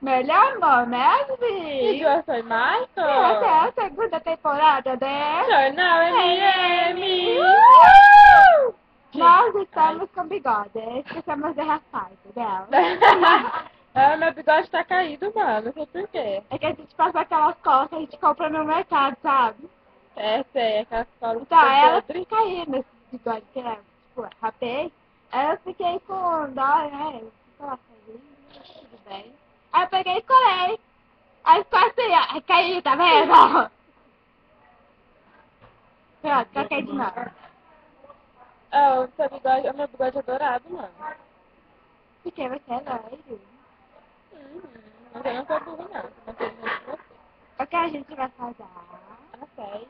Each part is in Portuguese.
Melhor amor, né, E Vivi? eu sou Essa é Michael. a segunda temporada de Jornal MM. Uhul! Nós Ai. estamos com bigode, esquecemos de raspar, entendeu? Ah, meu bigode tá caído, mano. Não sei por quê. É que a gente faz aquelas colas que a gente compra no mercado, sabe? É, sei, aquelas colas Então, super ela podre. caiu nesse bigode que é, tipo, rapei. Aí eu fiquei com dó, né? Ela caiu, tudo bem. Aí eu peguei e colei. Aí ficou assim, ó, aí caiu, tá vendo? Pronto, troquei de novo. Ah, o meu bigode é dourado, mano. Porque você é loiro. Mas eu não sou burro, não. Não tenho muito que você. O que a gente vai casar? Ah, sei.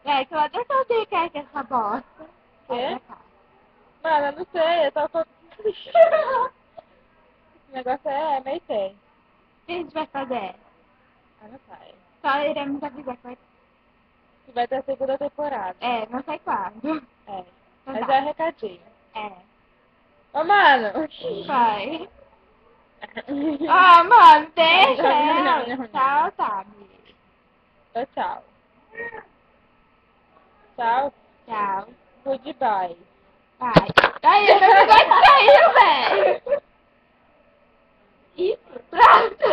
É, que eu até soltei que é essa bosta. Aí, Quê? minha cara. Mano, eu não sei, eu tô com... Esse negócio é meio feio. O que a gente vai fazer? Ah, não sai. Só iremos avisar que vai... Que vai ter a segunda temporada. É, não sei quando. É. Então Mas tá. é recadinho. É. Ô, mano! Vai. Ah, mano, deixa Não, não, ela. não, não, Tchau, não. tá, amiga. Então, tchau. Tchau. Tchau. Goodbye. Vai. Aí, meu bigode caiu, velho. Isso. Pronto.